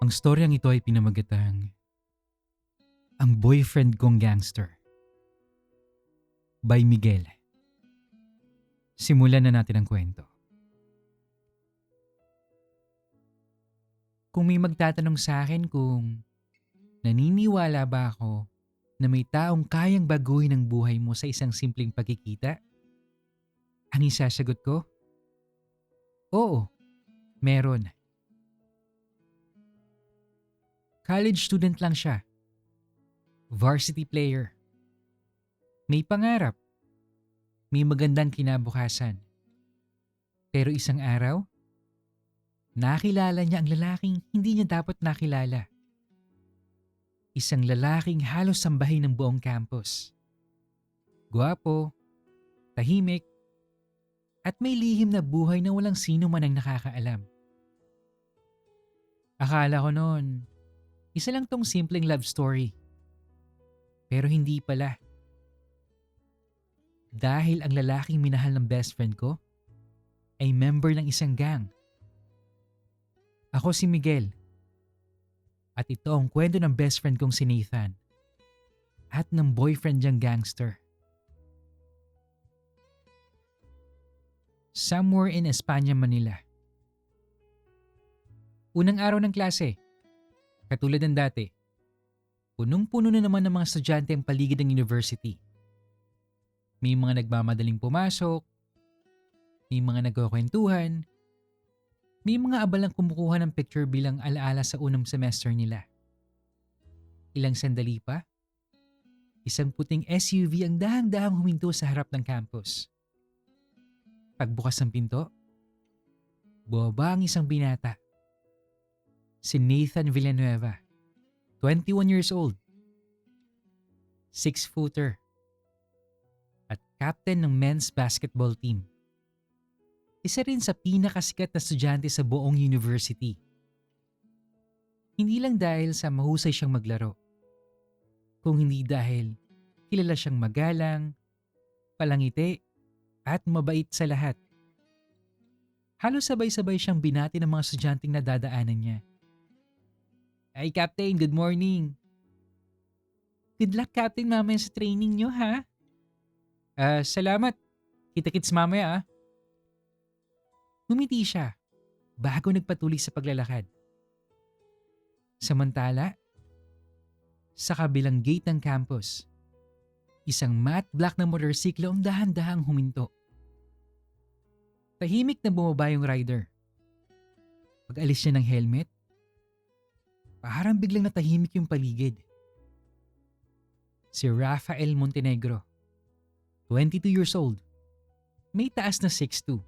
Ang storyang ito ay pinamagatang Ang Boyfriend Kong Gangster by Miguel. Simulan na natin ang kwento. Kung may magtatanong sa akin kung naniniwala ba ako na may taong kayang baguhin ang buhay mo sa isang simpleng pagkikita, ang isasagot ko? Oo, meron. College student lang siya. Varsity player. May pangarap. May magandang kinabukasan. Pero isang araw, nakilala niya ang lalaking hindi niya dapat nakilala. Isang lalaking halos sambahin ng buong campus. Gwapo, tahimik, at may lihim na buhay na walang sino man ang nakakaalam. Akala ko noon, isa lang tong simpleng love story. Pero hindi pala. Dahil ang lalaking minahal ng best friend ko ay member ng isang gang. Ako si Miguel. At ito ang kwento ng best friend kong si Nathan. At ng boyfriend niyang gangster. Somewhere in Espanya, Manila. Unang araw ng klase. Katulad ng dati. Punong-puno na naman ng mga estudyante ang paligid ng university. May mga nagmamadaling pumasok. May mga nagkukwentuhan. May mga abalang kumukuha ng picture bilang alaala sa unang semester nila. Ilang sandali pa, isang puting SUV ang dahang-dahang huminto sa harap ng campus. Pagbukas ng pinto, bumaba ang isang binata. Si Nathan Villanueva, 21 years old. 6-footer. At captain ng men's basketball team. Isa rin sa pinakasikat na estudyante sa buong university. Hindi lang dahil sa mahusay siyang maglaro, kung hindi dahil kilala siyang magalang, palangiti, at mabait sa lahat. Halos sabay-sabay siyang binati ng mga estudyanteng nadadaanan niya. Ay Captain, good morning. Good luck Captain mamaya sa training niyo ha. Salamat. Kita-kits mamaya ah. Ngumiti siya bago nagpatuloy sa paglalakad. Samantala, sa kabilang gate ng campus, isang matte black na motorsiklo ang dahan-dahang huminto. Tahimik na bumaba yung rider. Pag-alis niya ng helmet, parang biglang natahimik yung paligid. Si Rafael Montenegro, 22 years old, may taas na 6'2".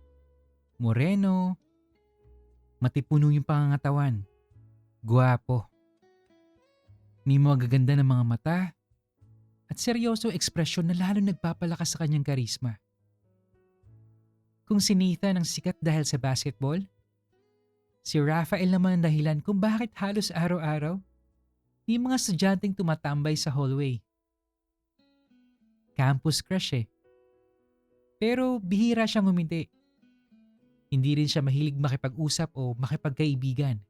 Moreno, matipuno yung pangangatawan, guwapo. May magaganda ng mga mata at seryoso ekspresyon na lalo nagpapalakas sa kanyang karisma. Kung si Nathan ang sikat dahil sa basketball, si Rafael naman ang dahilan kung bakit halos araw-araw may mga estudyanteng tumatambay sa hallway. Campus crush eh. Pero bihira siyang ngumiti. Hindi rin siya mahilig makipag-usap o makipagkaibigan.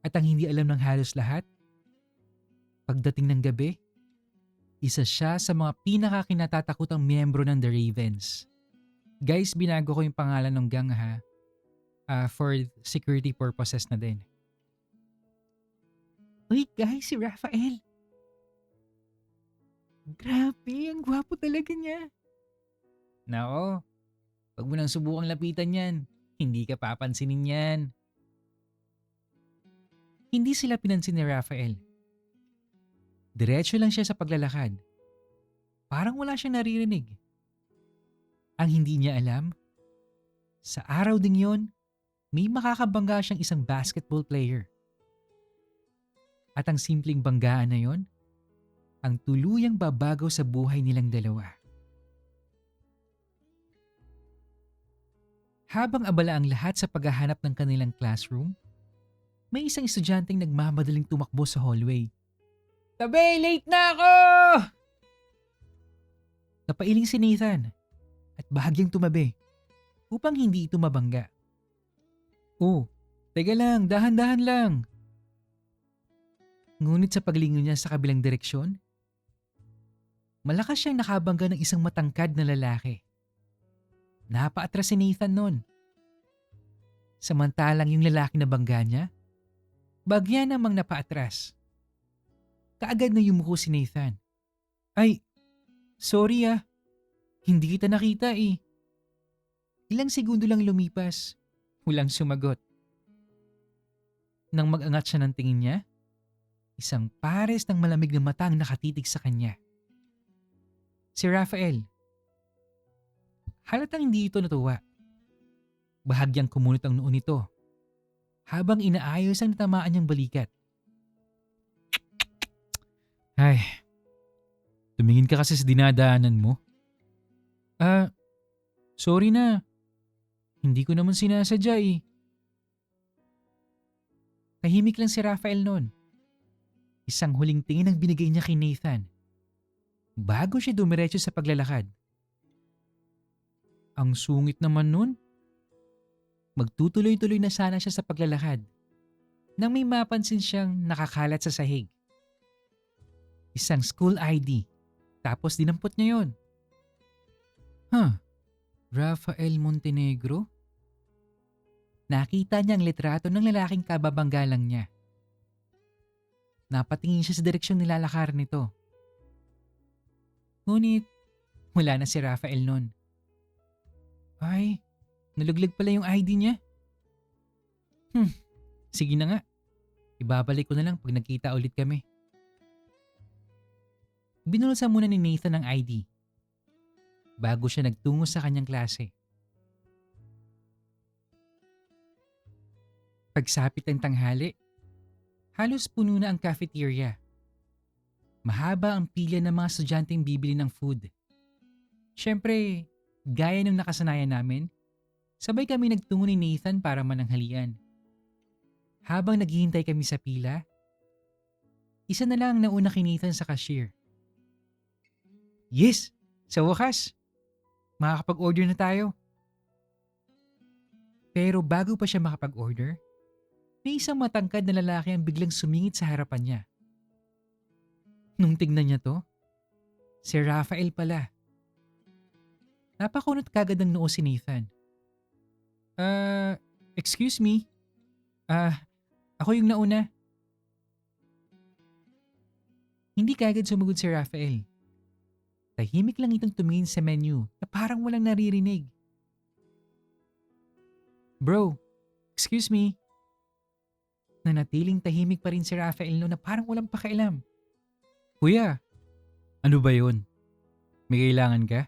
At ang hindi alam ng halos lahat, pagdating ng gabi, isa siya sa mga pinakakinatatakutang miyembro ng The Ravens. Guys, binago ko yung pangalan ng gang ha. For security purposes na din. Uy guys, si Rafael. Grabe, ang gwapo talaga niya. Nako, wag mo nang subukang lapitan yan. Hindi ka papansinin yan. Hindi sila pinansin ni Rafael. Diretso lang siya sa paglalakad. Parang wala siyang naririnig. Ang hindi niya alam, sa araw ding yon, may makakabangga siyang isang basketball player. At ang simpleng banggaan na yon, ang tuluyang babago sa buhay nilang dalawa. Habang abala ang lahat sa paghahanap ng kanilang classroom, may isang estudyanteng nagmamadaling tumakbo sa hallway. Tabi, late na ako! Napailing si Nathan at bahagyang tumabi upang hindi ito mabangga. Oh, Teka lang, dahan-dahan lang. Ngunit sa paglingon niya sa kabilang direksyon, malakas siyang nakabangga ng isang matangkad na lalaki. Napaatras si Nathan noon. Samantalang yung lalaki na bangga niya, bagya namang napaatras. Kaagad na yumuko si Nathan. Ay, sorry ah. Hindi kita nakita eh. Ilang segundo lang lumipas. Walang sumagot. Nang mag-angat siya ng tingin niya, isang pares ng malamig na mata ang nakatitig sa kanya. Si Rafael. Halatang hindi ito natuwa. Bahagyang kumunot ang noo nito habang inaayos ang natamaan niyang balikat. Ay, tumingin ka kasi sa dinadaanan mo. Sorry na. Hindi ko naman sinasadya eh. Tahimik lang si Rafael noon. Isang huling tingin ang binigay niya kay Nathan bago siya dumiretso sa paglalakad. Ang sungit naman nun. Magtutuloy-tuloy na sana siya sa paglalakad nang may mapansin siyang nakakalat sa sahig. Isang school ID, tapos dinampot niya yon. Rafael Montenegro? Nakita niya ang litrato ng lalaking kababanggalang niya. Napatingin siya sa direksyong nilalakaran nito. Ngunit wala na si Rafael noon. Ay, naluglag pala yung ID niya. Sige na nga. Ibabalik ko na lang pag nagkita ulit kami. Binulsa muna ni Nathan ang ID bago siya nagtungo sa kanyang klase. Pagsapit ng tanghali, halos puno na ang cafeteria. Mahaba ang pila ng mga estudyanteng bibili ng food. Siyempre, gaya ng nakasanayan namin, sabay kami nagtungo ni Nathan para mananghalian. Habang naghihintay kami sa pila, isa na lang ang nauna kay Nathan sa cashier. Yes! Sa wakas! Makakapag-order na tayo. Pero bago pa siya makapag-order, may isang matangkad na lalaki ang biglang sumingit sa harapan niya. Nung tignan niya to, si Rafael pala. Napakunot kagad ng noo si Nathan. Excuse me? Ako yung nauna. Hindi kagad sumagot si Rafael. Tahimik lang itong tumingin sa menu na parang walang naririnig. Bro, excuse me? Nanatiling tahimik pa rin si Rafael na parang walang pakialam. Kuya, ano ba yun? May kailangan ka?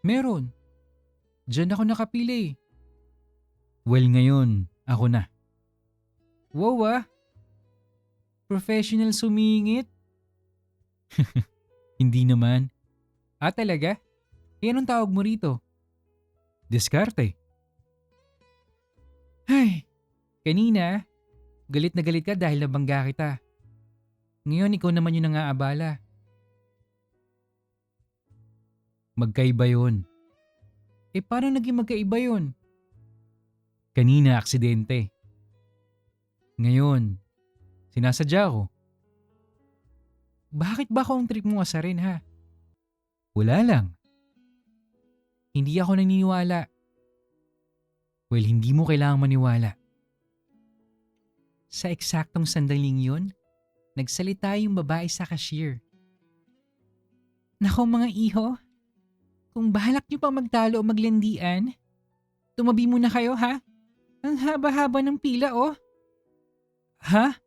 Meron. Diyan ako nakapili. Well ngayon, ako na. Wow ah. Professional sumingit? Hindi naman. Talaga? Anong tawag mo rito? Diskarte. Ay, kanina, galit na galit ka dahil nabangga kita. Ngayon ikaw naman yung nangaabala. Magkaiba yun. Paano naging magkaiba yun? Kanina aksidente. Ngayon, sinasadya ko. Bakit ba akong trip mo asarin ha? Wala lang. Hindi ako naniniwala. Well, hindi mo kailangang maniwala. Sa eksaktong sandaling yun, nagsalita yung babae sa cashier. Nako mga iho, kung balak niyo pang magtalo o maglandian, tumabi muna kayo ha? Ang haba-haba ng pila oh. Ha?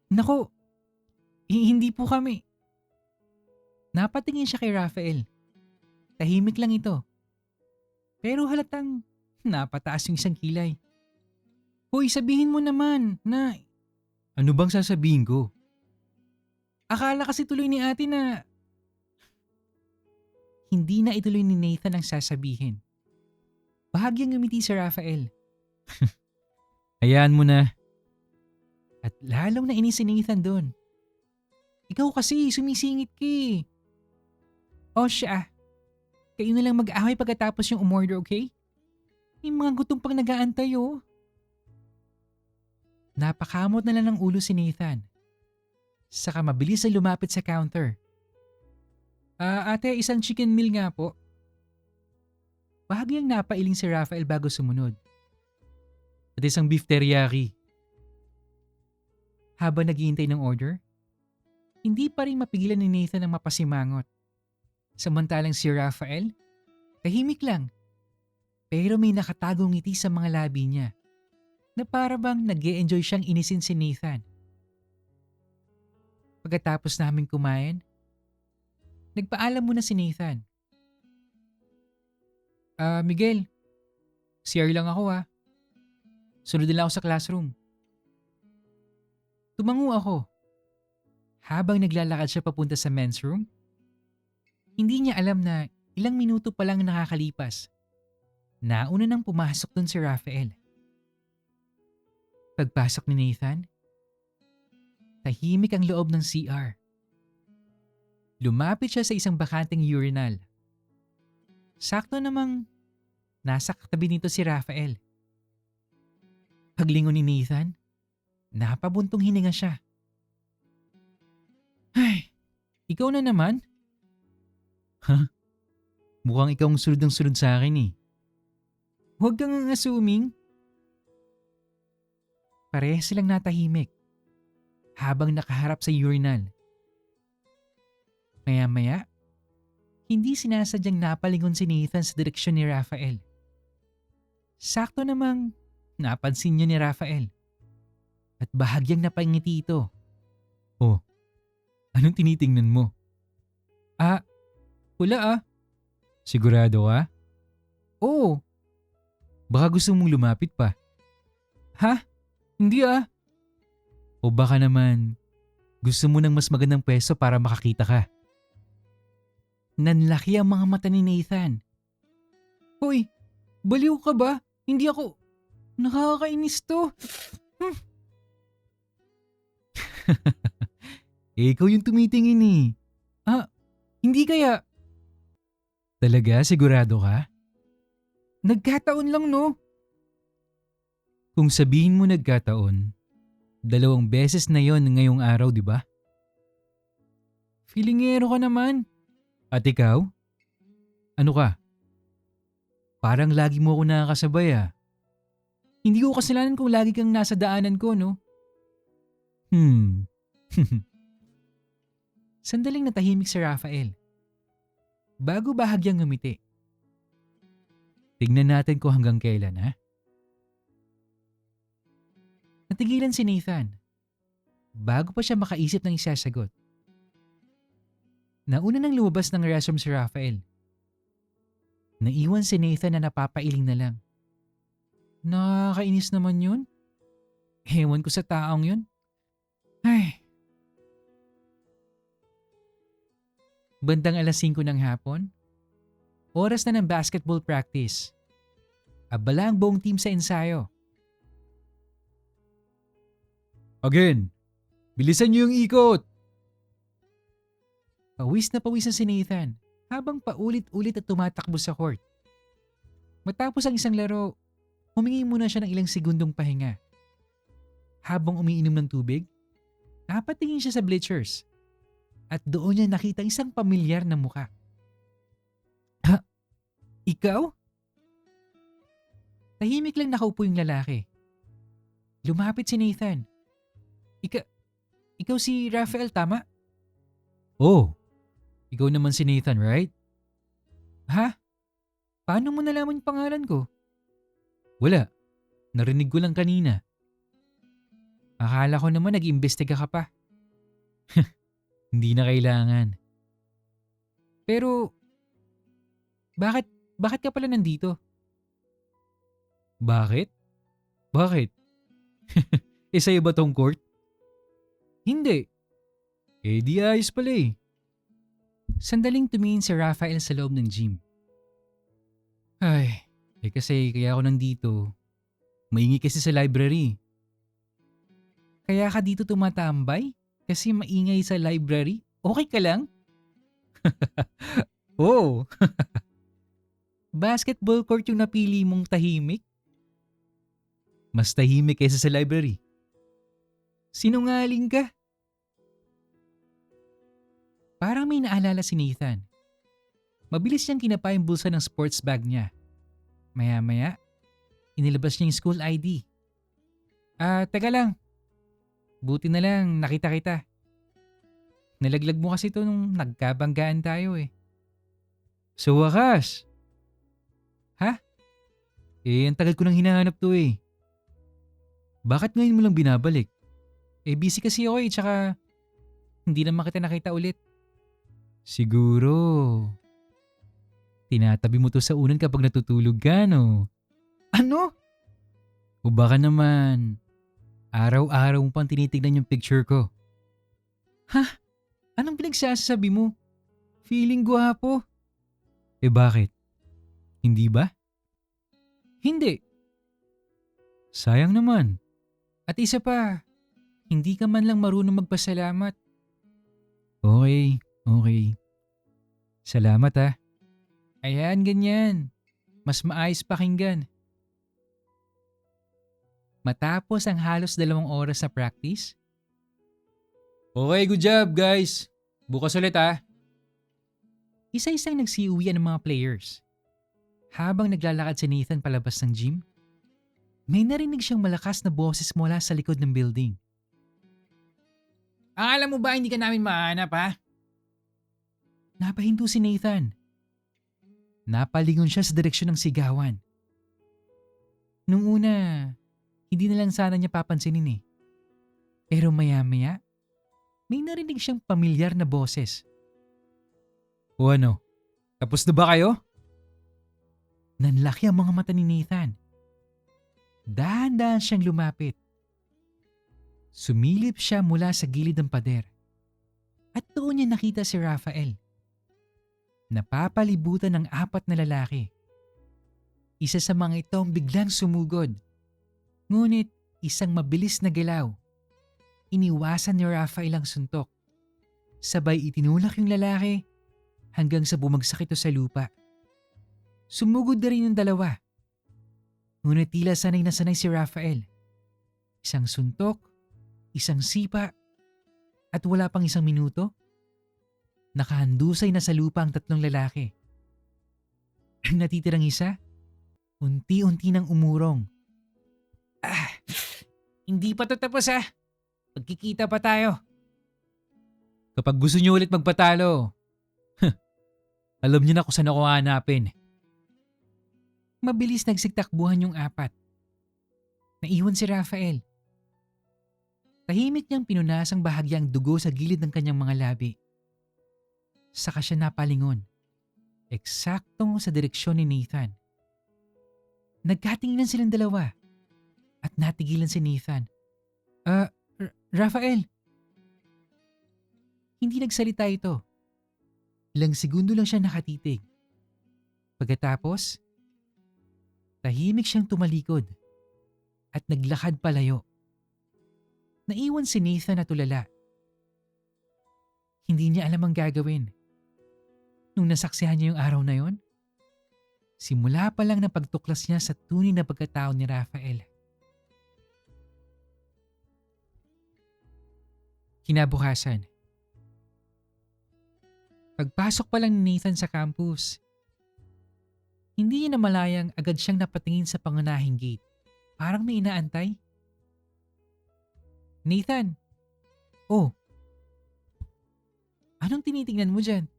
Nako, hindi po kami. Napatingin siya kay Rafael. Tahimik lang ito. Pero halatang napataas yung isang kilay. Hoy, sabihin mo naman na... Ano bang sasabihin ko? Akala kasi tuloy ni ate na... Hindi na ituloy ni Nathan ang sasabihin. Bahagyang ngumiti si Rafael. Hayaan mo na. At lalong nainis si Nathan doon. Ikaw kasi, sumisingit ka eh. O siya, kayo na lang mag-away pagkatapos yung umorder, okay? May mga gutom pang nag-aantay oh. Napakamot na lang ng ulo si Nathan. Saka mabilis na lumapit sa counter. Ate, isang chicken meal nga po. Bahagyang napailing si Rafael bago sumunod. At isang beef teriyaki. Habang naghihintay ng order, hindi pa rin mapigilan ni Nathan ang mapasimangot. Samantalang si Rafael, tahimik lang. Pero may nakatagong ngiti sa mga labi niya na para bang nag-e-enjoy siyang inisin si Nathan. Pagkatapos namin kumain, nagpaalam muna si Nathan. Miguel, CR lang ako ha. Sunod din lang ako sa classroom. Tumango ako. Habang naglalakad siya papunta sa men's room, hindi niya alam na ilang minuto pa lang nakakalipas. Nauna nang pumasok dun si Rafael. Pagpasok ni Nathan, tahimik ang loob ng CR. Lumapit siya sa isang bakanteng urinal. Sakto namang nasa katabi nito si Rafael. Paglingon ni Nathan, napabuntong hininga siya. Ay, ikaw na naman? Ha? Mukhang ikaw ang sunod ng sunod sa akin eh. Huwag kang assuming. Parehas silang natahimik habang nakaharap sa urinal. Maya-maya, hindi sinasadyang napalingon si Nathan sa direksyon ni Rafael. Sakto namang napansin niya ni Rafael at bahagyang napangiti ito. Oh, anong tinitingnan mo? Wala ah. Sigurado ka? Oo. Baka gusto mong lumapit pa. Ha? Hindi ah. O baka naman gusto mo ng mas magandang pwesto para makakita ka. Nanlaki ang mga mata ni Nathan. Hoy, baliw ka ba? Hindi ako. Nakakainis to. Ikaw yung tumitingin eh. Hindi kaya. Talaga? Sigurado ka? Nagkataon lang no. Kung sabihin mo nagkataon, 2 beses na yon ngayong araw, di ba? Feelingero ka naman. At ikaw? Ano ka? Parang lagi mo ako nakakasabay ah. Hindi ko kasalanan kung lagi kang nasa daanan ko, no? Sandaling natahimik si Rafael. Bago bahagyang ngumiti. Tignan natin kung hanggang kailan, ha? Natigilan si Nathan. Bago pa siya makaisip ng isasagot. Nauna nang lumabas ng restroom si Rafael. Naiwan si Nathan na napapailing na lang. Nakakainis naman yun. Ewan ko sa taong yun. Ay. Bandang 5:00 ng hapon, oras na ng basketball practice. Abala ang buong team sa ensayo. Again, bilisan niyo yung ikot! Pawis na si Nathan habang paulit-ulit at tumatakbo sa court. Matapos ang isang laro, humingi muna siya ng ilang segundong pahinga. Habang umiinom ng tubig, napatingin siya sa bleachers at doon niya nakita isang pamilyar na muka. Ha? Ikaw? Tahimik lang nakaupo yung lalaki. Lumapit si Nathan. Ikaw si Rafael, tama? Oh, ikaw naman si Nathan, right? Ha? Paano mo nalaman yung pangalan ko? Wala. Narinig ko lang kanina. Akala ko naman nag-imbestiga ka pa. Hindi na kailangan. Pero, bakit ka pala nandito? Bakit? Bakit? Sa'yo ba tong court? Hindi. Di ayos pala eh. Sandaling tumingin si Rafael sa loob ng gym. Ay, kasi kaya ako nandito. Maingi kasi sa library. Kaya ka dito tumatambay? Kasi maingay sa library? Okay ka lang? Oo. Basketball court yung napili mong tahimik? Mas tahimik kaysa sa library. Sinungaling ka. Parang may naalala si Nathan. Mabilis niyang kinapa yung bulsa ng sports bag niya. Maya-maya, inilabas niya yung school ID. Teka lang. Buti na lang nakita kita. Nalaglag mo kasi ito nung nagkabanggaan tayo eh. Sa wakas. Ha? Ang tagal ko nang hinahanap to eh. Bakit ngayon mo lang binabalik? Busy kasi ako eh, tsaka hindi naman kita nakita ulit. Siguro. Tinatabi mo to sa unan kapag natutulog ka, no? Ano? O baka naman, araw-araw mo pang tinitignan yung picture ko. Ha? Anong pinagsasabi mo? Feeling gwapo. Bakit? Hindi ba? Hindi. Sayang naman. At isa pa, hindi ka man lang marunong magpasalamat. Okay. Salamat ha. Ayan, ganyan. Mas maayos pakinggan. Matapos ang halos 2 oras na practice. Okay, good job guys. Bukas ulit ha. Isa-isang nagsiuwian ng mga players. Habang naglalakad si Nathan palabas ng gym, may narinig siyang malakas na boses mula sa likod ng building. Alam mo ba hindi ka namin mahanap ha? Napahinto si Nathan. Napalingon siya sa direksyon ng sigawan. Nung una, hindi na lang sana niya papansinin eh. Pero maya-maya, may narinig siyang pamilyar na boses. O ano, tapos na ba kayo? Nanlaki ang mga mata ni Nathan. Dahan-dahan siyang lumapit. Sumilip siya mula sa gilid ng pader. At doon niya nakita si Rafael. Napapalibutan ng 4 na lalaki. Isa sa mga ito ang biglang sumugod. Ngunit isang mabilis na galaw. Iniwasan ni Rafael ang suntok. Sabay itinulak yung lalaki hanggang sa bumagsak ito sa lupa. Sumugod na rin yung dalawa. Ngunit tila sanay na sanay si Rafael. Isang suntok, isang sipa, at wala pang 1 minuto, nakahandusay na sa lupa ang 3 lalaki. Ang natitirang isa, unti-unti nang umurong. Hindi pa to tapos ha. Magkikita pa tayo. Kapag gusto niyo ulit magpatalo, alam niyo na kung saan ako hanapin. Mabilis nagsigtakbuhan yung 4. Naiwan si Rafael. Tahimik niyang pinunasang bahagyang dugo sa gilid ng kanyang mga labi. Saka siya napalingon. Eksaktong sa direksyon ni Nathan. Nagkatinginan silang dalawa. At natigilan si Nathan. Rafael! Hindi nagsalita ito. Ilang segundo lang siya nakatitig. Pagkatapos, tahimik siyang tumalikod at naglakad palayo. Naiwan si Nathan na tulala. Hindi niya alam ang gagawin. Nung nasaksihan niya yung araw na yon, simula pa lang ng pagtuklas niya sa tunay na pagkatao ni Rafael. Kinabukasan. Pagpasok pa lang ni Nathan sa campus, hindi niya namalayang agad siyang napatingin sa pangunahing gate. Parang may inaantay. Nathan! Oh! Anong tinitingnan mo dyan?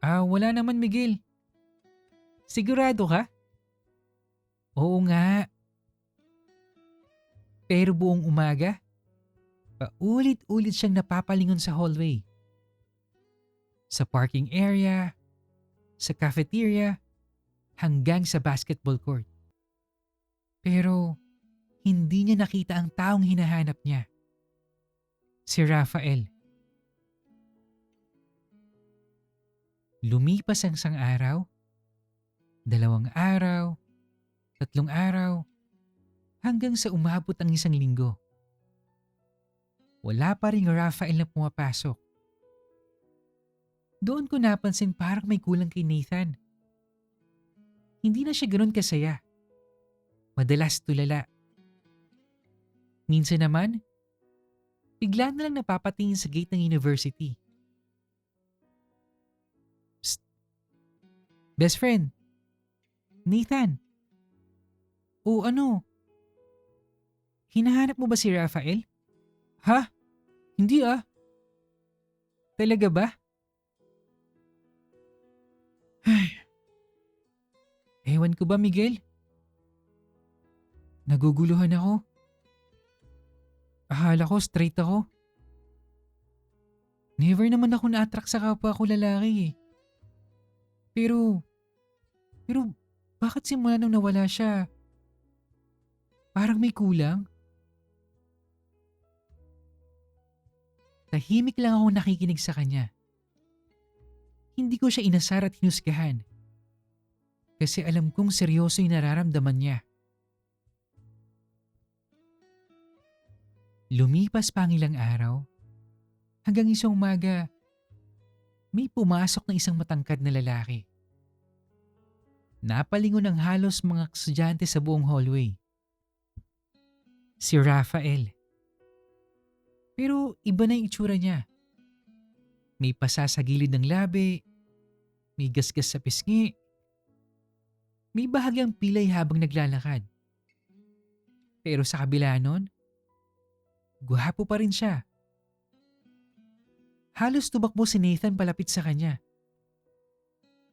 Wala naman Miguel. Sigurado ka? Oo nga. Pero buong umaga, paulit-ulit siyang napapalingon sa hallway. Sa parking area, sa cafeteria, hanggang sa basketball court. Pero hindi niya nakita ang taong hinahanap niya. Si Rafael. Lumipas ang 1 araw, 2 araw, 3 araw, hanggang sa umabot ang 1 linggo. Wala pa ring Rafael na pumapasok. Doon ko napansin parang may kulang kay Nathan. Hindi na siya ganoon kasaya. Madalas tulala. Minsan naman, bigla na lang napapatingin sa gate ng university. Psst, best friend, Nathan. O ano, hinahanap mo ba si Rafael? Ha? Hindi ah. Talaga ba? Ay, ewan ko ba Miguel? Naguguluhan ako. Akala ko straight ako. Never naman ako na-attract sa kapwa ko lalaki eh. Pero, pero bakit simula nung nawala siya? Parang may kulang. Tahimik lang ako nakikinig sa kanya. Hindi ko siya inasar at hinusgahan. Kasi alam kong seryoso yung nararamdaman niya. Lumipas pa ang ilang araw. Hanggang isang umaga, may pumasok na isang matangkad na lalaki. Napalingon ng halos mga estudyante sa buong hallway. Si Rafael. Pero iba na yung itsura niya. May pasa sa gilid ng labi, may gasgas sa pisngi, may bahagyang pilay habang naglalakad. Pero sa kabila nun, gwapo pa rin siya. Halos tumakbo si Nathan palapit sa kanya.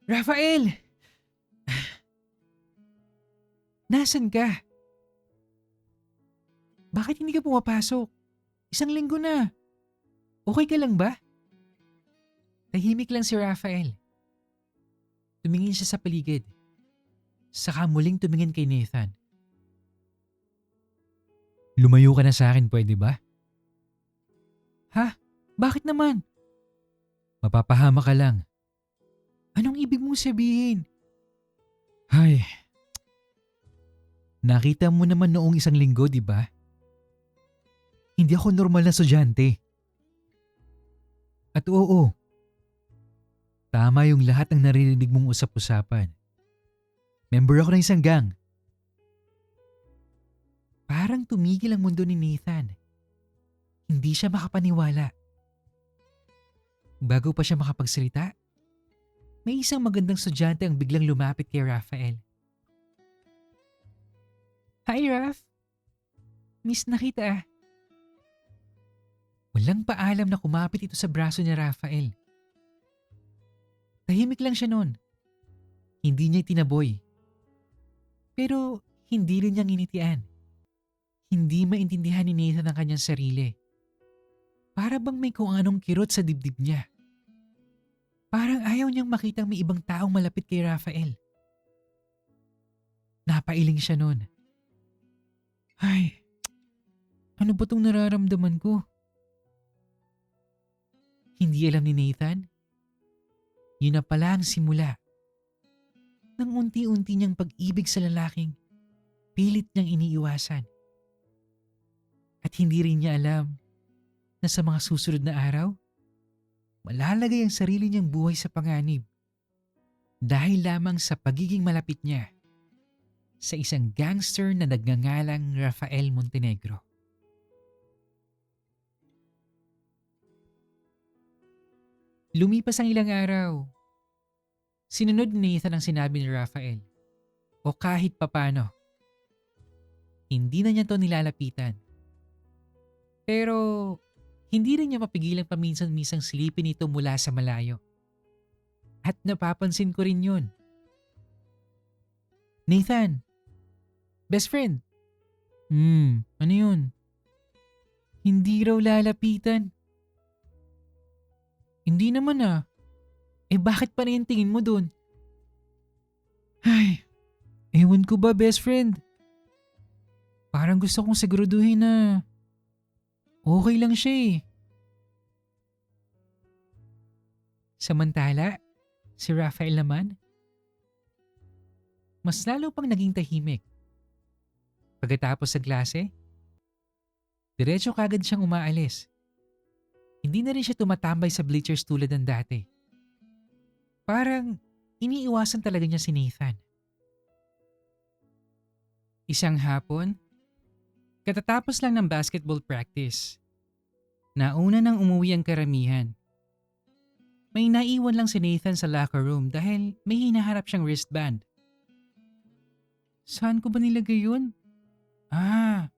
Rafael! Nasaan ka? Bakit hindi ka pumapasok? Isang linggo na. Okay ka lang ba? Tahimik lang si Rafael. Tumingin siya sa paligid. Saka muling tumingin kay Nathan. Lumayo ka na sa akin, pwede ba? Ha? Bakit naman? Mapapahama ka lang. Anong ibig mong sabihin? Ay. Nakita mo naman noong isang linggo, di ba? Hindi ako normal na estudyante. At oo, tama yung lahat ng naririnig mong usap-usapan. Member ako ng isang gang. Parang tumigil ang mundo ni Nathan. Hindi siya makapaniwala. Bago pa siya makapagsalita, may isang magandang estudyante ang biglang lumapit kay Rafael. Hi Raf! Miss na kita. Walang paalam na kumapit ito sa braso ni Rafael. Tahimik lang siya noon. Hindi niya tinaboy. Pero hindi rin niya nginitian. Hindi maintindihan ni Nathan ang kanyang sarili. Para bang may kung anong kirot sa dibdib niya. Parang ayaw niyang makitang may ibang taong malapit kay Rafael. Napailing siya noon. Ay, ano ba itong nararamdaman ko? Hindi alam ni Nathan. Yun na pala ang simula ng unti-unti niyang pag-ibig sa lalaking pilit niyang iniiwasan. At hindi rin niya alam na sa mga susunod na araw, malalagay ang sarili niyang buhay sa panganib dahil lamang sa pagiging malapit niya sa isang gangster na nagngangalang Rafael Montenegro. Lumipas ang ilang araw. Sinunod ni Nathan ang sinabi ni Rafael. O kahit papano. Hindi na niya to nilalapitan. Pero hindi rin niya mapigilang paminsan-misang silipin ito mula sa malayo. At napapansin ko rin yun. Nathan, best friend. Ano yun? Hindi raw lalapitan. Hindi naman ah. Eh bakit pa na yung tingin mo dun? Ay, ewan ko ba best friend? Parang gusto kong siguraduhin na okay lang siya eh. Samantala, si Rafael naman, mas lalo pang naging tahimik. Pagkatapos sa klase, diretso kagad siyang umaalis. Hindi na rin siya tumatambay sa bleachers tulad ng dati. Parang iniiwasan talaga niya si Nathan. Isang hapon, katatapos lang ng basketball practice. Nauna nang umuwi ang karamihan. May naiwan lang si Nathan sa locker room dahil may hinaharap siyang wristband. Saan ko ba nilagay yun? Ah,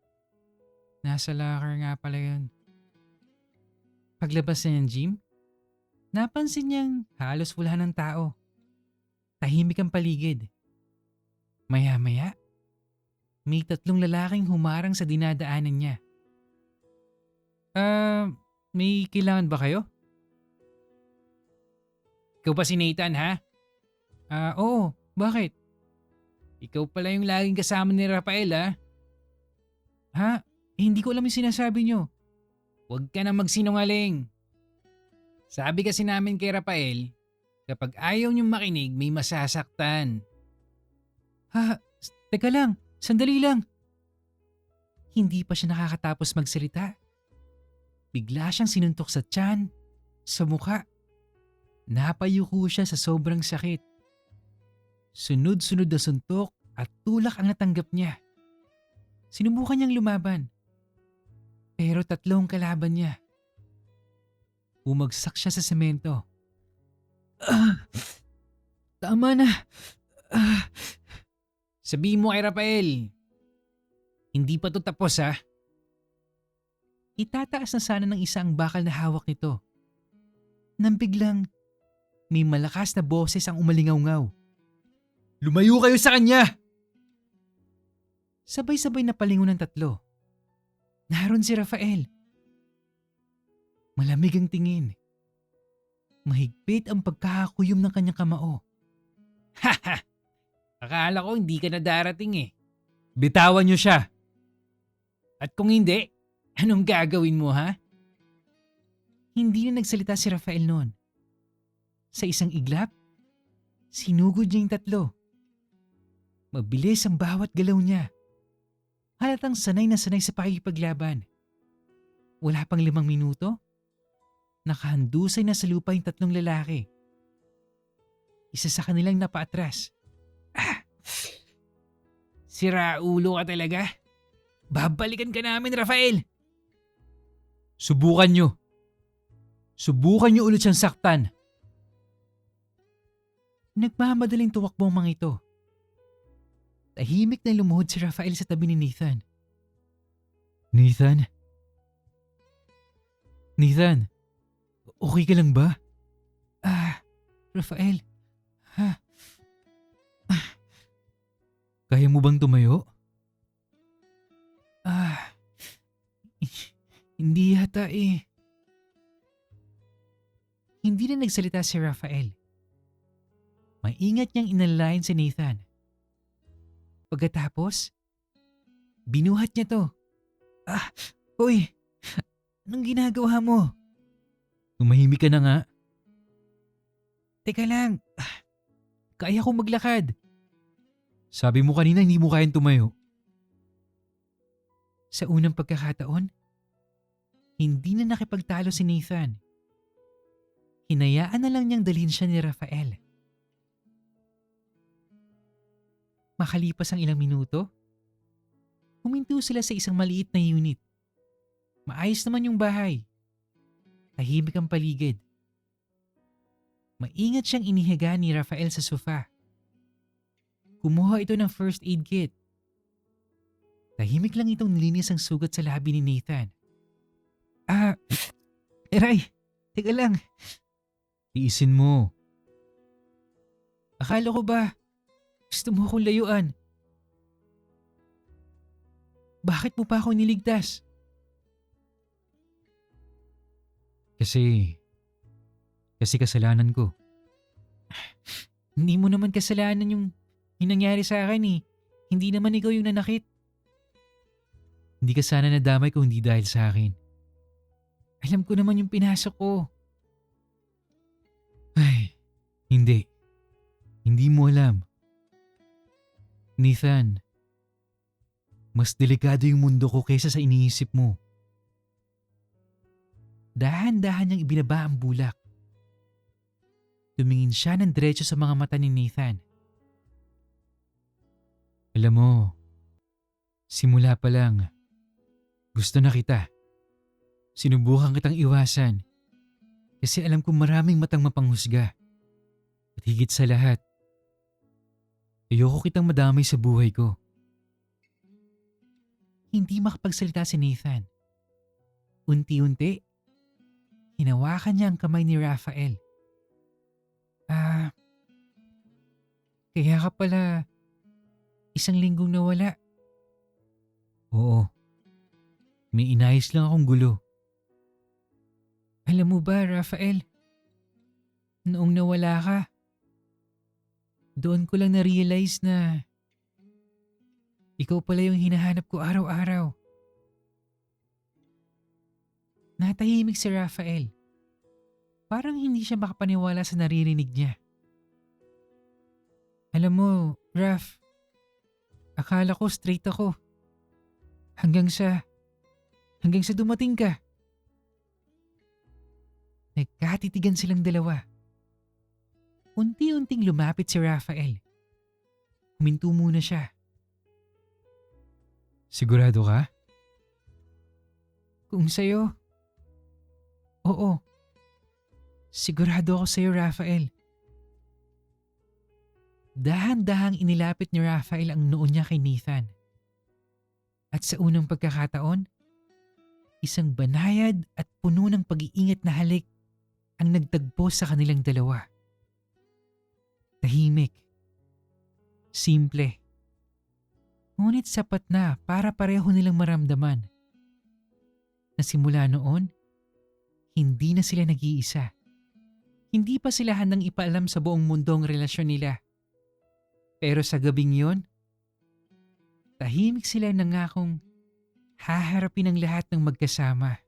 nasa locker nga pala yun. Paglabas niya ng gym, napansin niyang halos wala ng tao. Tahimik ang paligid. Maya-maya, may 3 lalaking humarang sa dinadaanan niya. May kailangan ba kayo? Ikaw ba si Nathan, ha? Oo. Bakit? Ikaw pala yung laging kasama ni Rafael, ha? Ha? Hindi ko alam yung sinasabi niyo. Huwag ka na magsinungaling. Sabi kasi namin kay Rafael, kapag ayaw niyong makinig, may masasaktan. Teka lang. Sandali lang. Hindi pa siya nakakatapos magsalita. Bigla siyang sinuntok sa tiyan, sa mukha. Napayuko siya sa sobrang sakit. Sunod-sunod na suntok at tulak ang natanggap niya. Sinubukan niyang lumaban. Pero 3 kalaban niya. Bumagsak siya sa semento. Tama na. Sabihin mo kay Rafael, hindi pa to tapos, ha? Itataas na sana ng isa ang bakal na hawak nito. Nang biglang, may malakas na boses ang umalingaw-ngaw. Lumayo kayo sa kanya! Sabay-sabay na palingon ng 3. Naroon si Rafael. Malamig ang tingin. Mahigpit ang pagkakakuyom ng kanyang kamao. Haha! Akala ko hindi ka na darating eh. Bitawan niyo siya. At kung hindi, anong gagawin mo, ha? Hindi na nagsalita si Rafael noon. Sa isang iglap, sinugod niya yung 3. Mabilis ang bawat galaw niya. Halatang sanay na sanay sa pakikipaglaban. Wala pang 5 minuto, nakahandusay na sa lupa yung 3 lalaki. Isa sa kanilang napaatras. Sira ulo ka talaga. Babalikan ka namin, Rafael. Subukan nyo. Subukan nyo ulit siyang saktan. Nagmamadaling tuwakbo ang mga ito. Tahimik na lumuhod si Rafael sa tabi ni Nathan. Nathan? Nathan? Okay ka lang ba? Rafael? Kaya mo bang tumayo? Hindi yata eh. Hindi na nagsalita si Rafael. Maingat niyang inalalayan si Nathan. Pagkatapos, binuhat niya to. Hoy! Anong ginagawa mo? Tumahimik ka na nga. Teka lang. Kaya ko maglakad. Sabi mo kanina hindi mo kayang tumayo. Sa unang pagkakataon, hindi na nakipagtalo si Nathan. Hinayaan na lang niyang dalhin siya ni Rafael. Makalipas ang ilang minuto, huminto sila sa isang maliit na unit. Maayos naman yung bahay. Tahimik ang paligid. Maingat siyang inihiga ni Rafael sa sofa. Kumuha ito ng first aid kit. Tahimik lang itong nilinis ang sugat sa labi ni Nathan. Eray, teka lang. Tiisin mo. Akala ko ba gusto mo akong layuan? Bakit mo pa ako niligtas? Kasi kasalanan ko. Hindi mo naman kasalanan yung nangyari sa akin eh. Hindi naman ikaw yung nanakit. Hindi ka sana nadamay kung hindi dahil sa akin. Alam ko naman yung pinasok ko. Ay, hindi. Hindi mo alam. Nathan, mas delikado yung mundo ko kaysa sa iniisip mo. Dahan-dahan niyang ibinaba ang bulak. Tumingin siya ng diretso sa mga mata ni Nathan. Alam mo, Simula pa lang, gusto na kita. Sinubukan kitang iwasan kasi alam kong maraming matang mapanghusga. At higit sa lahat, ayoko kitang madamay sa buhay ko. Hindi makapagsalita si Nathan. Unti-unti, hinawakan niya ang kamay ni Raphael. Kaya ka pala isang linggong nawala. Oo, may inayos lang akong gulo. Alam mo ba, Raphael, noong nawala ka, doon ko lang na-realize na ikaw pala yung hinahanap ko araw-araw. Natahimik si Raphael. Parang hindi siya makapaniwala sa naririnig niya. Alam mo, Raph, akala ko straight ako. Hanggang sa dumating ka. Nagkatitigan silang dalawa. Unti-unting lumapit si Raphael. Huminto muna siya. Sigurado ka? Kung sa'yo? Oo. Sigurado ako sa'yo, Raphael. Dahan-dahang inilapit ni Raphael ang noo niya kay Nathan. At sa unang pagkakataon, isang banayad at puno ng pag-iingat na halik ang nagtagpo sa kanilang dalawa. Tahimik. Simple. Ngunit sapat na para pareho nilang maramdaman na simula noon, hindi na sila nag-iisa. Hindi pa sila handang ipaalam sa buong mundo ang relasyon nila. Pero sa gabing yon, tahimik sila nangakong haharapin ang lahat ng magkasama.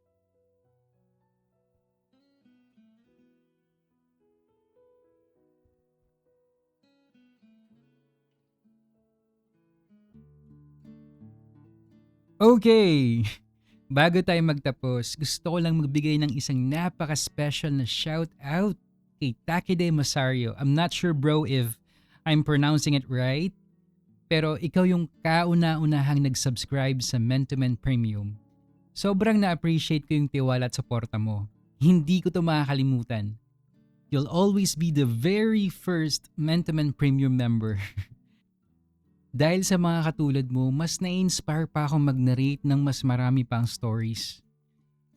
Okay, bago tayo magtapos, gusto ko lang magbigay ng isang napaka-special na shout-out kay Takide Masario. I'm not sure bro if I'm pronouncing it right, pero ikaw yung kauna-unahang nag-subscribe sa Men2Men Premium. Sobrang na-appreciate ko yung tiwala at suporta mo. Hindi ko to makakalimutan. You'll always be the very first Men2Men Premium member. Dahil sa mga katulad mo, mas na-inspire pa akong mag-narrate ng mas marami pang stories.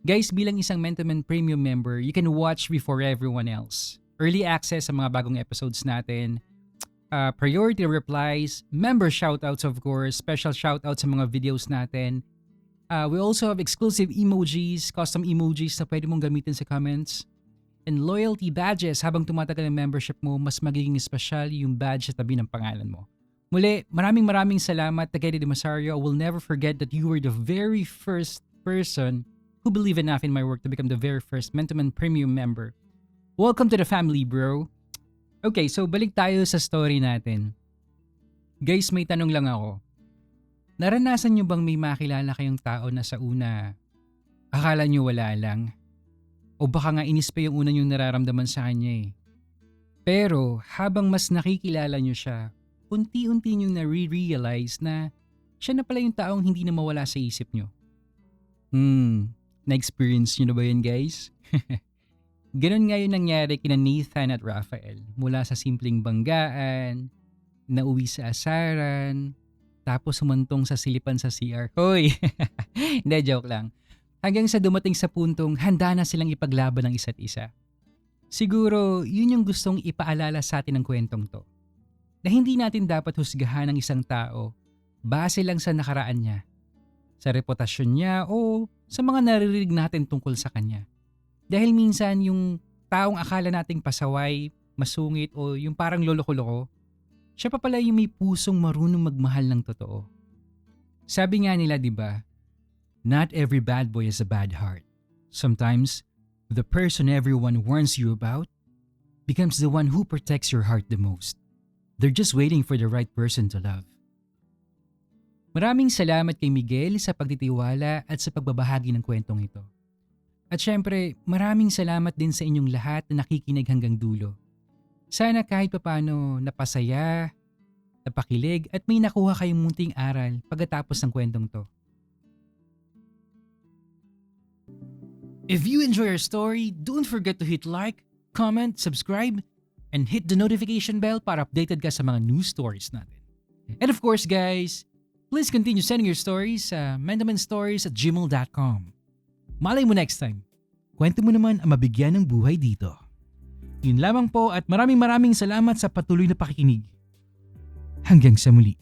Guys, bilang isang Men2Men Premium member, you can watch before everyone else. Early access sa mga bagong episodes natin, priority replies, member shoutouts of course, special shoutouts sa mga videos natin. We also have exclusive emojis, custom emojis na pwede mong gamitin sa comments. And loyalty badges, habang tumatagal ang membership mo, mas magiging special yung badge sa tabi ng pangalan mo. Muli, maraming salamat Takede de Masario. I will never forget that you were the very first person who believed enough in my work to become the very first Men2Men Premium member. Welcome to the family, bro. Okay, so balik tayo sa story natin. Guys, may tanong lang ako. Naranasan nyo bang may makilala kayong tao na sa una, akala nyo wala lang? O baka nga inis pa yung una nyong nararamdaman sa kanya eh. Pero habang mas nakikilala nyo siya, unti-unti nyo na-realize na siya na pala yung taong hindi na mawala sa isip nyo. Na-experience nyo na ba yun guys? Ganon nga yung nangyari kina Nathan at Raphael. Mula sa simpleng banggaan, nauwi sa asaran, tapos humantong sa silipan sa CR. Hoy! Hindi, joke lang. Hanggang sa dumating sa puntong handa na silang ipaglaban ng isa't isa. Siguro, yun yung gustong ipaalala sa atin ng kwentong to. Na hindi natin dapat husgahan ng isang tao base lang sa nakaraan niya, sa reputasyon niya o sa mga naririnig natin tungkol sa kanya. Dahil minsan yung taong akala nating pasaway, masungit o yung parang lolo-loko, siya pa pala yung may pusong marunong magmahal ng totoo. Sabi nga nila, 'di ba? Not every bad boy has a bad heart. Sometimes, the person everyone warns you about becomes the one who protects your heart the most. They're just waiting for the right person to love. Maraming salamat kay Miguel sa pagtitiwala at sa pagbabahagi ng kwentong ito. At syempre, maraming salamat din sa inyong lahat na nakikinig hanggang dulo. Sana kahit papano napasaya, napakilig at may nakuha kayong munting aral pagkatapos ng kwentong to. If you enjoy our story, don't forget to hit like, comment, subscribe, and hit the notification bell para updated ka sa mga news stories natin. And of course guys, please continue sending your stories sa mandamanstories@gmail.com. Malay mo next time, kwento mo naman ang mabigyan ng buhay dito. Yun lamang po at maraming salamat sa patuloy na pakikinig. Hanggang sa muli.